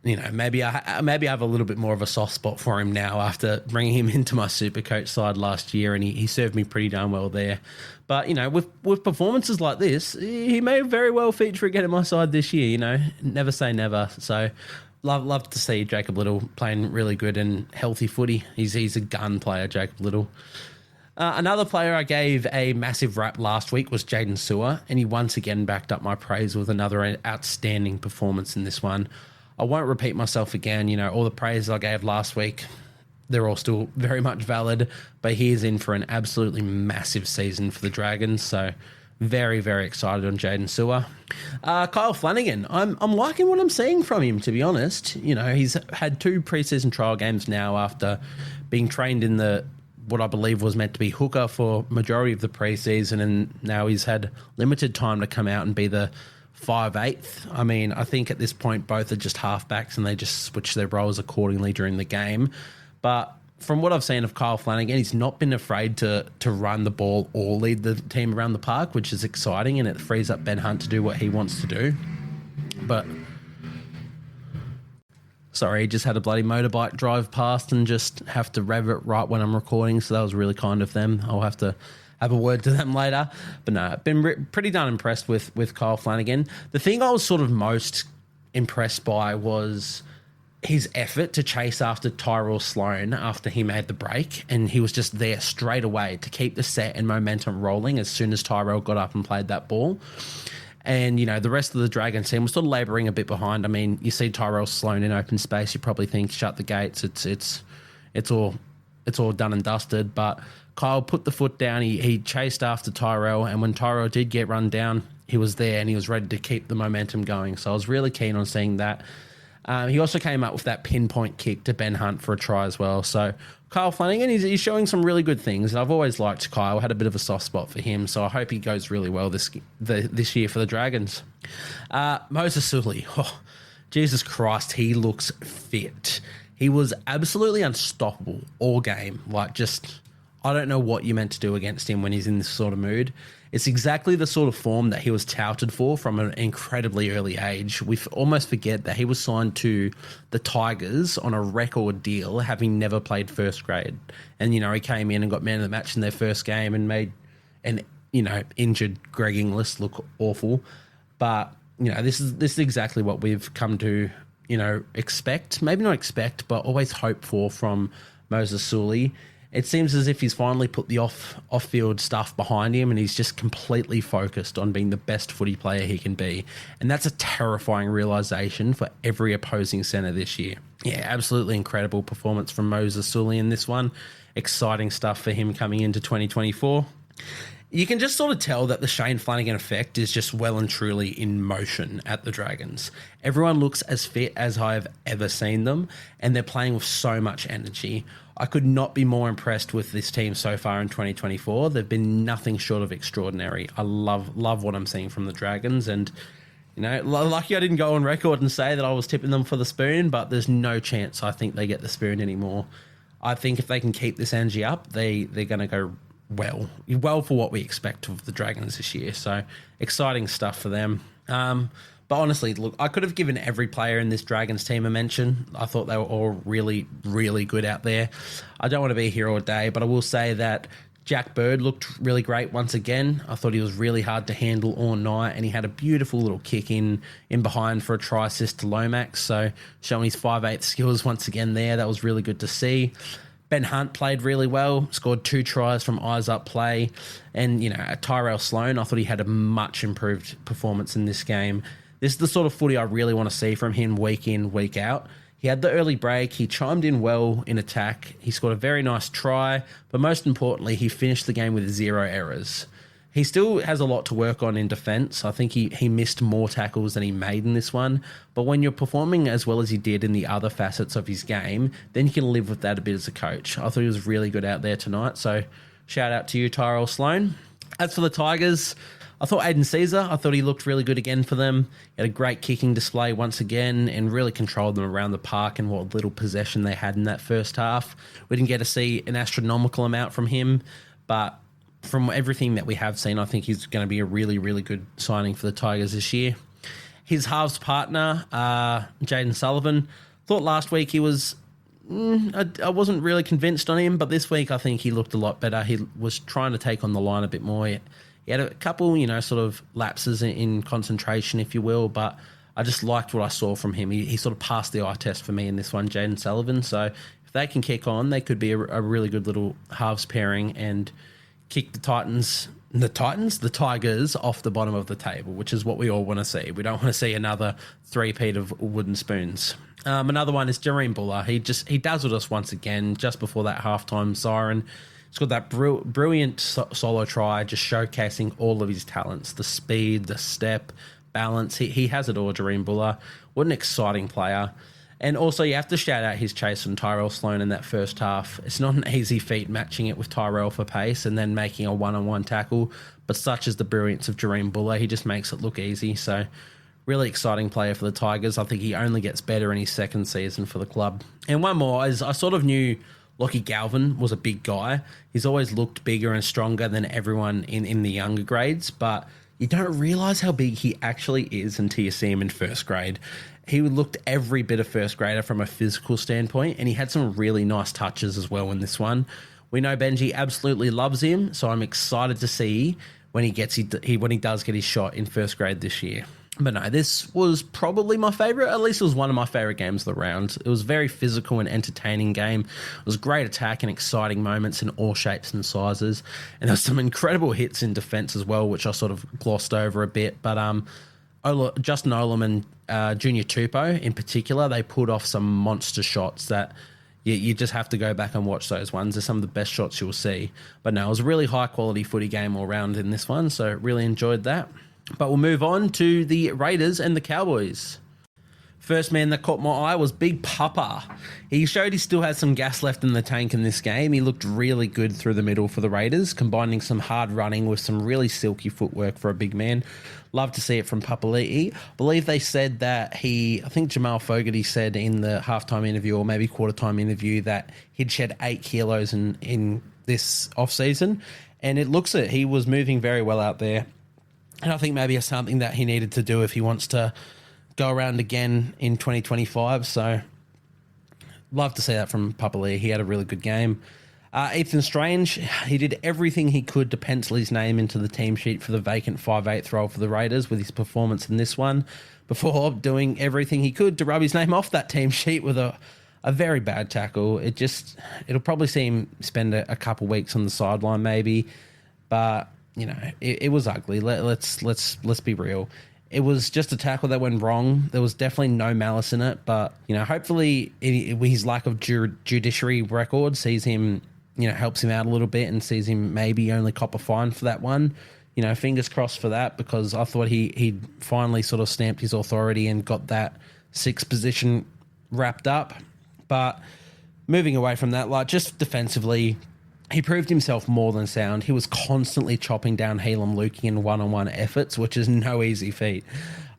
[SPEAKER 2] maybe I have a little bit more of a soft spot for him now after bringing him into my Supercoach side last year, and he served me pretty darn well there. But, with performances like this, he may very well feature again in my side this year, never say never. So Love to see Jacob Little playing really good and healthy footy. He's a gun player, Jacob Little. Another player I gave a massive rap last week was Jaden Sewer, and he once again backed up my praise with another outstanding performance in this one. I won't repeat myself again. All the praise I gave last week, they're all still very much valid, but he is in for an absolutely massive season for the Dragons, so very, very excited on Jaden Sewer. Kyle Flanagan, I'm liking what I'm seeing from him, to be honest. He's had 2 preseason trial games now after being trained in what I believe was meant to be hooker for majority of the preseason, and now he's had limited time to come out and be the 5'8". I mean, I think at this point both are just halfbacks and they just switch their roles accordingly during the game. But from what I've seen of Kyle Flanagan, he's not been afraid to run the ball or lead the team around the park, which is exciting, and it frees up Ben Hunt to do what he wants to do. But sorry, he just had a bloody motorbike drive past and just have to rev it right when I'm recording, so that was really kind of them. I'll have to have a word to them later. But no, I've been pretty darn impressed with Kyle Flanagan. The thing I was sort of most impressed by was his effort to chase after Tyrell Sloan after he made the break, and he was just there straight away to keep the set and momentum rolling as soon as Tyrell got up and played that ball. And, the rest of the Dragons team was sort of labouring a bit behind. I mean, you see Tyrell Sloan in open space, you probably think, shut the gates, it's all done and dusted. But Kyle put the foot down, he chased after Tyrell, and when Tyrell did get run down, he was there and he was ready to keep the momentum going. So I was really keen on seeing that. He also came up with that pinpoint kick to Ben Hunt for a try as well. So Kyle Flanagan, he's showing some really good things. And I've always liked Kyle. I had a bit of a soft spot for him. So I hope he goes really well this year for the Dragons. Moses Sully. Oh, Jesus Christ, he looks fit. He was absolutely unstoppable all game. I don't know what you're meant to do against him when he's in this sort of mood. It's exactly the sort of form that he was touted for from an incredibly early age. We almost forget that he was signed to the Tigers on a record deal, having never played first grade. And, he came in and got man of the match in their first game and made an, injured Greg Inglis look awful. But, this is exactly what we've come to, expect. Maybe not expect, but always hope for from Moses Sully. It seems as if he's finally put the off-field stuff behind him and he's just completely focused on being the best footy player he can be. And that's a terrifying realisation for every opposing centre this year. Yeah, absolutely incredible performance from Moses Sully in this one. Exciting stuff for him coming into 2024. You can just sort of tell that the Shane Flanagan effect is just well and truly in motion at the Dragons. Everyone looks as fit as I've ever seen them, and they're playing with so much energy. I could not be more impressed with this team so far in 2024. They've been nothing short of extraordinary. I love what I'm seeing from the Dragons, and lucky I didn't go on record and say that I was tipping them for the spoon, but there's no chance I think they get the spoon anymore. I think if they can keep this energy up, they're going to go well for what we expect of the Dragons this year. So exciting stuff for them. But honestly, look, I could have given every player in this Dragons team a mention. I thought they were all really, really good out there. I don't want to be here all day, but I will say that Jack Bird looked really great once again. I thought he was really hard to handle all night, and he had a beautiful little kick in behind for a try assist to Lomax. So showing his 5'8" skills once again there. That was really good to see. Ben Hunt played really well, scored 2 tries from eyes up play. And, Tyrell Sloan, I thought he had a much improved performance in this game. This is the sort of footy I really want to see from him week in, week out. He had the early break. He chimed in well in attack. He scored a very nice try. But most importantly, he finished the game with 0 errors. He still has a lot to work on in defence. I think he missed more tackles than he made in this one. But when you're performing as well as he did in the other facets of his game, then you can live with that a bit as a coach. I thought he was really good out there tonight. So shout out to you, Tyrell Sloan. As for the Tigers, I thought Aiden Caesar, I thought he looked really good again for them. He had a great kicking display once again and really controlled them around the park and what little possession they had in that first half. We didn't get to see an astronomical amount from him, but from everything that we have seen, I think he's going to be a really, really good signing for the Tigers this year. His halves partner, Jaden Sullivan, thought last week he was... I wasn't really convinced on him, but this week I think he looked a lot better. He was trying to take on the line a bit more. He had a couple, sort of lapses in concentration, if you will, but I just liked what I saw from him. He sort of passed the eye test for me in this one, Jaden Sullivan. So if they can kick on, they could be a really good little halves pairing and kick the Tigers off the bottom of the table, which is what we all want to see. We don't want to see another three-peat of wooden spoons. Another one is Jareem Buller. He dazzled us once again just before that halftime siren. He's got that brilliant solo try, just showcasing all of his talents, the speed, the step, balance. He has it all, Jareem Buller. What an exciting player. And also, you have to shout out his chase from Tyrell Sloan in that first half. It's not an easy feat matching it with Tyrell for pace and then making a one-on-one tackle, but such is the brilliance of Jareem Buller. He just makes it look easy. So, really exciting player for the Tigers. I think he only gets better in his second season for the club. And one more is I sort of knew Lockie Galvin was a big guy. He's always looked bigger and stronger than everyone in the younger grades, but you don't realise how big he actually is until you see him in first grade. He looked every bit of first grader from a physical standpoint, and he had some really nice touches as well in this one. We know Benji absolutely loves him, so I'm excited to see when he does get his shot in first grade this year. But no, this was probably my favourite. At least it was one of my favourite games of the round. It was a very physical and entertaining game. It was great attack and exciting moments in all shapes and sizes. And there was some incredible hits in defence as well, which I sort of glossed over a bit. But Justin Olam and Junior Tupou in particular, they pulled off some monster shots that you just have to go back and watch those ones. They're some of the best shots you'll see. But no, it was a really high-quality footy game all round in this one, so really enjoyed that. But we'll move on to the Raiders and the Cowboys. First man that caught my eye was Big Papa. He showed he still has some gas left in the tank in this game. He looked really good through the middle for the Raiders, combining some hard running with some really silky footwork for a big man. Love to see it from Papali'i. Believe they said that I think Jamal Fogarty said in the halftime interview or maybe quarter-time interview that he'd shed 8 kilos in this off-season. And it looks it. He was moving very well out there. And I think maybe it's something that he needed to do if he wants to go around again in 2025. So, love to see that from Papali'i. He had a really good game. Ethan Strange, he did everything he could to pencil his name into the team sheet for the vacant 5'8" role for the Raiders with his performance in this one, before doing everything he could to rub his name off that team sheet with a very bad tackle. It'll probably see him spend a couple weeks on the sideline maybe, but it was ugly. Let's be real. It was just a tackle that went wrong. There was definitely no malice in it, but hopefully his lack of judiciary record sees him helps him out a little bit and sees him maybe only cop a fine for that one. Fingers crossed for that, because I thought he finally sort of stamped his authority and got that sixth position wrapped up. But moving away from that, like, just defensively, he proved himself more than sound. He was constantly chopping down Helam Lukey in one-on-one efforts, which is no easy feat.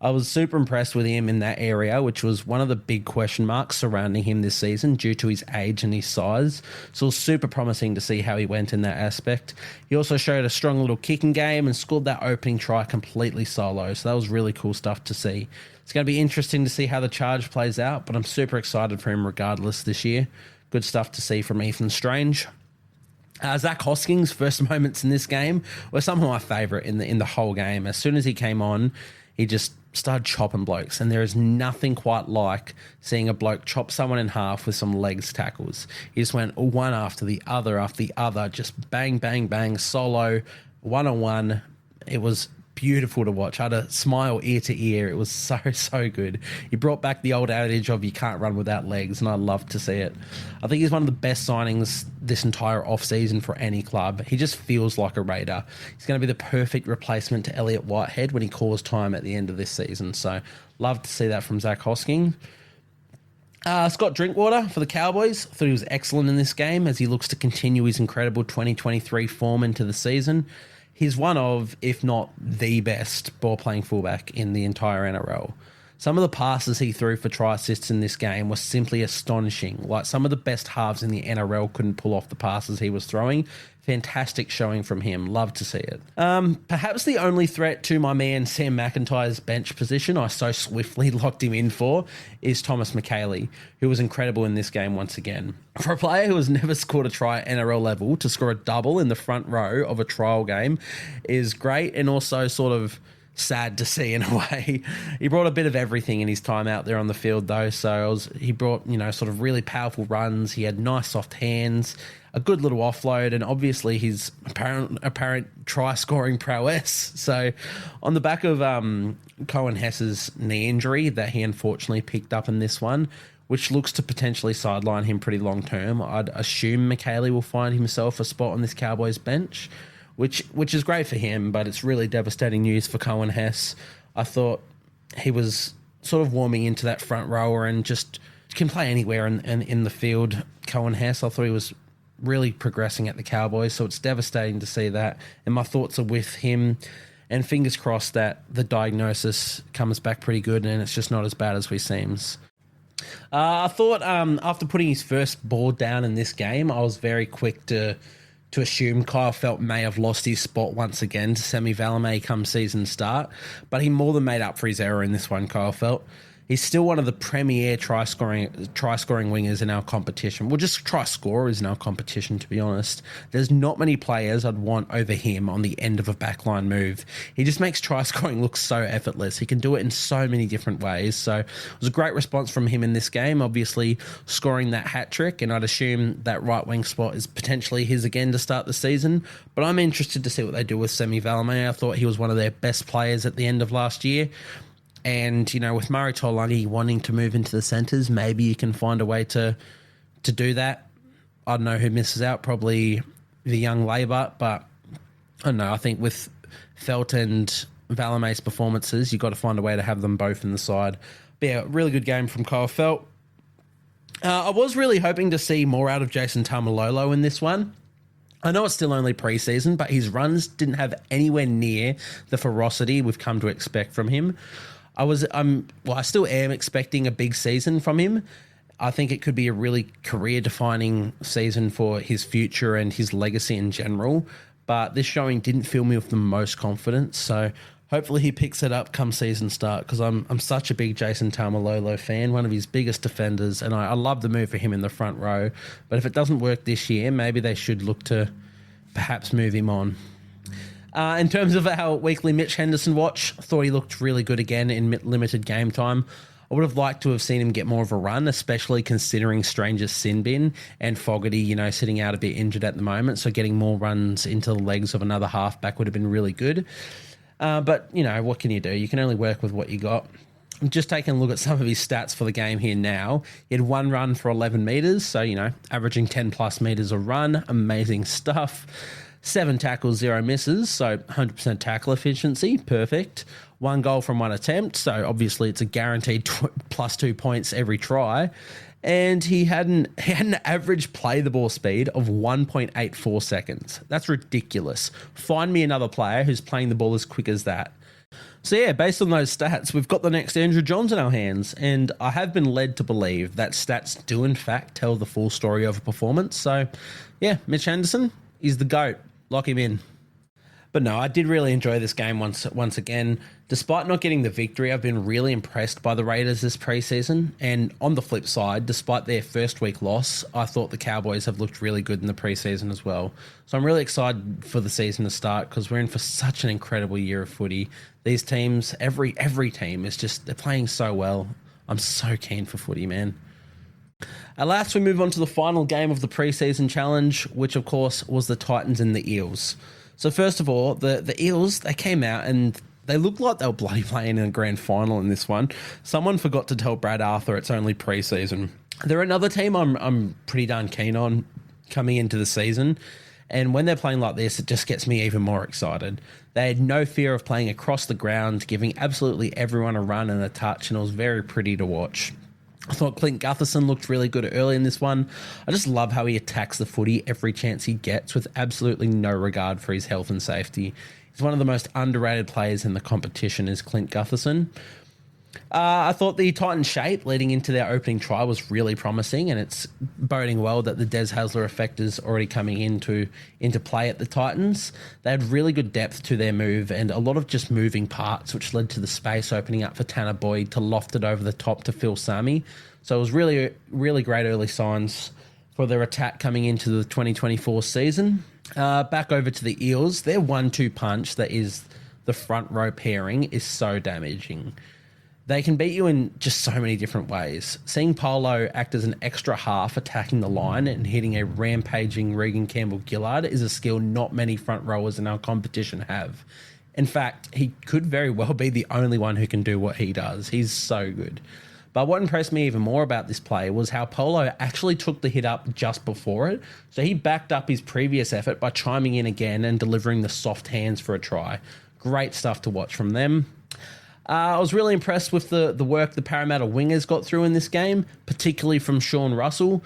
[SPEAKER 2] I was super impressed with him in that area, which was one of the big question marks surrounding him this season due to his age and his size. So it was super promising to see how he went in that aspect. He also showed a strong little kicking game and scored that opening try completely solo. So that was really cool stuff to see. It's going to be interesting to see how the charge plays out, but I'm super excited for him regardless this year. Good stuff to see from Ethan Strange. Zach Hoskins' first moments in this game were some of my favourite in the whole game. As soon as he came on, he just started chopping blokes, and there is nothing quite like seeing a bloke chop someone in half with some legs tackles. He just went one after the other, just bang, bang, bang, solo, one-on-one. It was beautiful to watch. I had a smile ear to ear. It was so, so good. He brought back the old adage of you can't run without legs, and I love to see it. I think he's one of the best signings this entire off-season for any club. He just feels like a Raider. He's going to be the perfect replacement to Elliot Whitehead when he calls time at the end of this season. So love to see that from Zach Hosking. Scott Drinkwater for the Cowboys. Thought he was excellent in this game as he looks to continue his incredible 2023 form into the season. He's one of, if not the best ball-playing fullback in the entire NRL. Some of the passes he threw for try assists in this game were simply astonishing. Like, some of the best halves in the NRL couldn't pull off the passes he was throwing. Fantastic showing from him. Love to see it. Perhaps the only threat to my man Sam McIntyre's bench position I so swiftly locked him in for is Thomas McKaylee, who was incredible in this game once again. For a player who has never scored a try at NRL level, to score a double in the front row of a trial game is great, and also sort of sad to see in a way. He brought a bit of everything in his time out there on the field, though. So he brought, sort of really powerful runs. He had nice soft hands, a good little offload, and obviously his apparent try-scoring prowess. So on the back of Cohen Hess's knee injury that he unfortunately picked up in this one, which looks to potentially sideline him pretty long-term, I'd assume McKaylee will find himself a spot on this Cowboys bench, which is great for him, but it's really devastating news for Cohen Hess. I thought he was sort of warming into that front rower and just can play anywhere in the field, Cohen Hess. I thought he was really progressing at the Cowboys, so it's devastating to see that. And my thoughts are with him, and fingers crossed that the diagnosis comes back pretty good and it's just not as bad as he seems. I thought after putting his first ball down in this game, I was very quick to assume Kyle Feldt may have lost his spot once again to Semi Valemei come season start, but he more than made up for his error in this one, Kyle Feldt. He's still one of the premier try-scoring wingers in our competition. Well, just try-scorers in our competition, to be honest. There's not many players I'd want over him on the end of a backline move. He just makes try-scoring look so effortless. He can do it in so many different ways. So it was a great response from him in this game, obviously scoring that hat-trick, and I'd assume that right-wing spot is potentially his again to start the season. But I'm interested to see what they do with Semi Valemei. I thought he was one of their best players at the end of last year. And, with Murray Taulagi wanting to move into the centres, maybe you can find a way to do that. I don't know who misses out, probably the young Labour, but I don't know. I think with Feldt and Valemei's performances, you've got to find a way to have them both in the side. But yeah, really good game from Kyle Feldt. I was really hoping to see more out of Jason Taumalolo in this one. I know it's still only pre-season, but his runs didn't have anywhere near the ferocity we've come to expect from him. I still am expecting a big season from him. I think it could be a really career-defining season for his future and his legacy in general. But this showing didn't fill me with the most confidence. So hopefully he picks it up come season start, because I'm such a big Jason Taumalolo fan, one of his biggest defenders, and I love the move for him in the front row. But if it doesn't work this year, maybe they should look to perhaps move him on. In terms of our weekly Mitch Henderson watch, I thought he looked really good again in limited game time. I would have liked to have seen him get more of a run, especially considering Stranger's sin bin and Fogarty, sitting out a bit injured at the moment. So getting more runs into the legs of another halfback would have been really good. But, what can you do? You can only work with what you got. Just taking a look at some of his stats for the game here now. He had 1 run for 11 metres, so, averaging 10 plus metres a run. Amazing stuff. 7 tackles, 0 misses, so 100% tackle efficiency. Perfect. 1 goal from 1 attempt, so obviously it's a guaranteed plus 2 points every try. And he had an average play the ball speed of 1.84 seconds. That's ridiculous. Find me another player who's playing the ball as quick as that. So yeah, based on those stats, we've got the next Andrew Johns in our hands, and I have been led to believe that stats do in fact tell the full story of a performance. So yeah, Mitch Anderson is the GOAT. Lock him in. But no, I did really enjoy this game once again. Despite not getting the victory, I've been really impressed by the Raiders this preseason. And on the flip side, despite their first week loss, I thought the Cowboys have looked really good in the preseason as well. So I'm really excited for the season to start because we're in for such an incredible year of footy. These teams, every team is just, they're playing so well. I'm so keen for footy, man. At last, we move on to the final game of the preseason challenge, which of course was the Titans and the Eels. So first of all, the Eels, they came out and they looked like they were bloody playing in a grand final in this one. Someone forgot to tell Brad Arthur it's only preseason. They're another team I'm pretty darn keen on coming into the season. And when they're playing like this, it just gets me even more excited. They had no fear of playing across the ground, giving absolutely everyone a run and a touch, and it was very pretty to watch. I thought Clint Gutherson looked really good early in this one. I just love how he attacks the footy every chance he gets with absolutely no regard for his health and safety. He's one of the most underrated players in the competition is Clint Gutherson. I thought the Titans shape leading into their opening try was really promising, and it's boding well that the Des Hasler effect is already coming into play at the Titans. They had really good depth to their move and a lot of just moving parts, which led to the space opening up for Tanner Boyd to loft it over the top to Phil Sami. So it was really, really great early signs for their attack coming into the 2024 season. Back over to the Eels, their 1-2 punch that is the front row pairing is so damaging. They can beat you in just so many different ways. Seeing Polo act as an extra half attacking the line and hitting a rampaging Regan Campbell-Gillard is a skill not many front rowers in our competition have. In fact, he could very well be the only one who can do what he does. He's so good. But what impressed me even more about this play was how Polo actually took the hit up just before it. So he backed up his previous effort by chiming in again and delivering the soft hands for a try. Great stuff to watch from them. I was really impressed with the work the Parramatta wingers got through in this game, particularly from Sean Russell.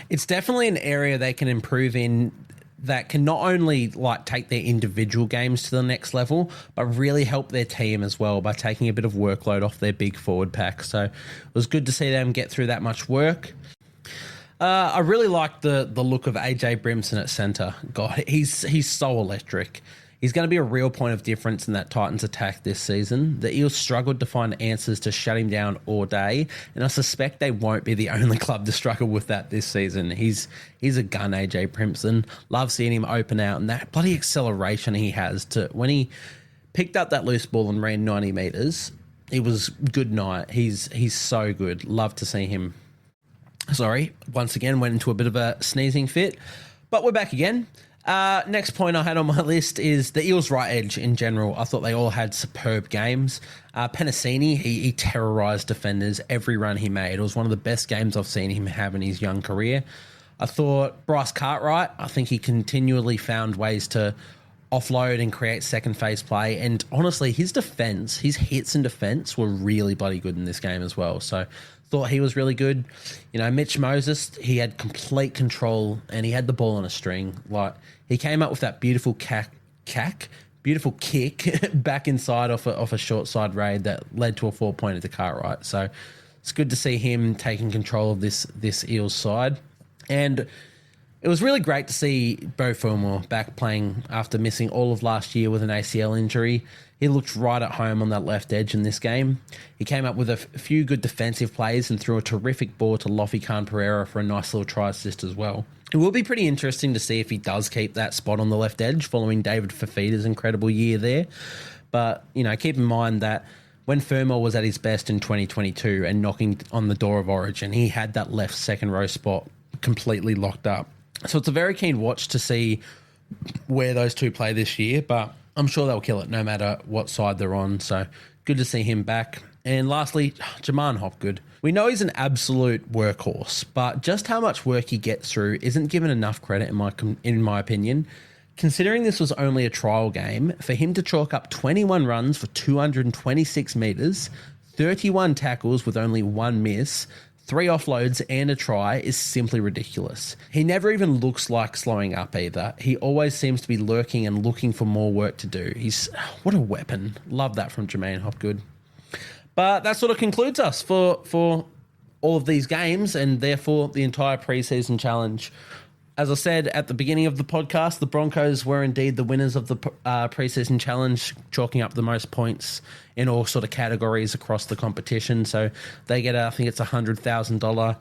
[SPEAKER 2] It's definitely an area they can improve in that can not only take their individual games to the next level, but really help their team as well by taking a bit of workload off their big forward pack. So it was good to see them get through that much work. I really liked the look of AJ Brimson at centre. God, he's so electric. He's going to be a real point of difference in that Titans attack this season. The Eels struggled to find answers to shut him down all day, and I suspect they won't be the only club to struggle with that this season. He's a gun, AJ Brimson. Love seeing him open out, and that bloody acceleration he has to when he picked up that loose ball and ran 90 metres. It was good night. He's so good. Love to see him. Sorry, once again went into a bit of a sneezing fit, but we're back again. Next point I had on my list is the Eels' right edge in general. I thought they all had superb games. Penasini, he terrorised defenders every run he made. It was one of the best games I've seen him have in his young career. I thought Bryce Cartwright, I think he continually found ways to offload and create second phase play. And honestly, his defence, his hits and defence were really bloody good in this game as well. So thought he was really good. Mitch Moses, he had complete control and he had the ball on a string. He came up with that beautiful beautiful kick back inside off a short side raid that led to a 4-pointer to Cartwright. So it's good to see him taking control of this Eels side. And it was really great to see Beau Fermor back playing after missing all of last year with an ACL injury. He looked right at home on that left edge in this game. He came up with a few good defensive plays and threw a terrific ball to Lofi Khan Pereira for a nice little try assist as well. It will be pretty interesting to see if he does keep that spot on the left edge following David Fafita's incredible year there. But, keep in mind that when Fermor was at his best in 2022 and knocking on the door of Origin, he had that left second row spot completely locked up. So it's a very keen watch to see where those two play this year, but I'm sure they'll kill it no matter what side they're on. So good to see him back. And lastly, Jaman Hopgood. We know he's an absolute workhorse, but just how much work he gets through isn't given enough credit in my opinion. Considering this was only a trial game, for him to chalk up 21 runs for 226 metres, 31 tackles with only one miss, 3 offloads and a try is simply ridiculous. He never even looks like slowing up either. He always seems to be lurking and looking for more work to do. What a weapon. Love that from Jermaine Hopgood. But that sort of concludes us for all of these games and therefore the entire preseason challenge. As I said at the beginning of the podcast, the Broncos were indeed the winners of the preseason challenge, chalking up the most points in all sort of categories across the competition. So they get, I think it's $100,000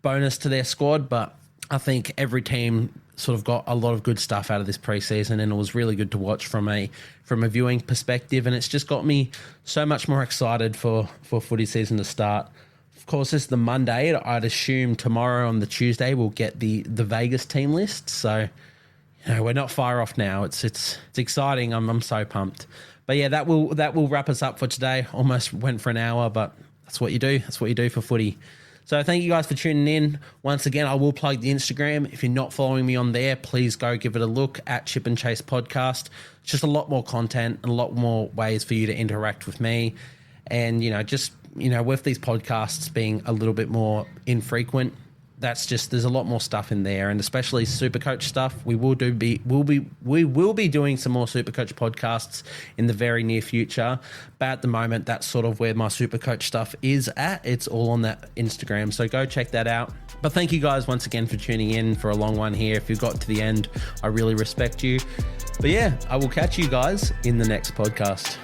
[SPEAKER 2] bonus to their squad. But I think every team sort of got a lot of good stuff out of this preseason, and it was really good to watch from a viewing perspective. And it's just got me so much more excited for footy season to start. Of course, this is the Monday. I'd assume tomorrow on the Tuesday we'll get the Vegas team list. So, we're not far off now. It's exciting. I'm so pumped. But yeah, that will wrap us up for today. Almost went for an hour, but that's what you do. That's what you do for footy. So thank you guys for tuning in. Once again, I will plug the Instagram. If you're not following me on there, please go give it a look at Chip and Chase Podcast. It's just a lot more content and a lot more ways for you to interact with me. And, with these podcasts being a little bit more infrequent, there's a lot more stuff in there, and especially Supercoach stuff. We will be doing some more Supercoach podcasts in the very near future. But at the moment, that's sort of where my Supercoach stuff is at. It's all on that Instagram, so go check that out. But thank you guys once again for tuning in for a long one here. If you got to the end, I really respect you. But yeah, I will catch you guys in the next podcast.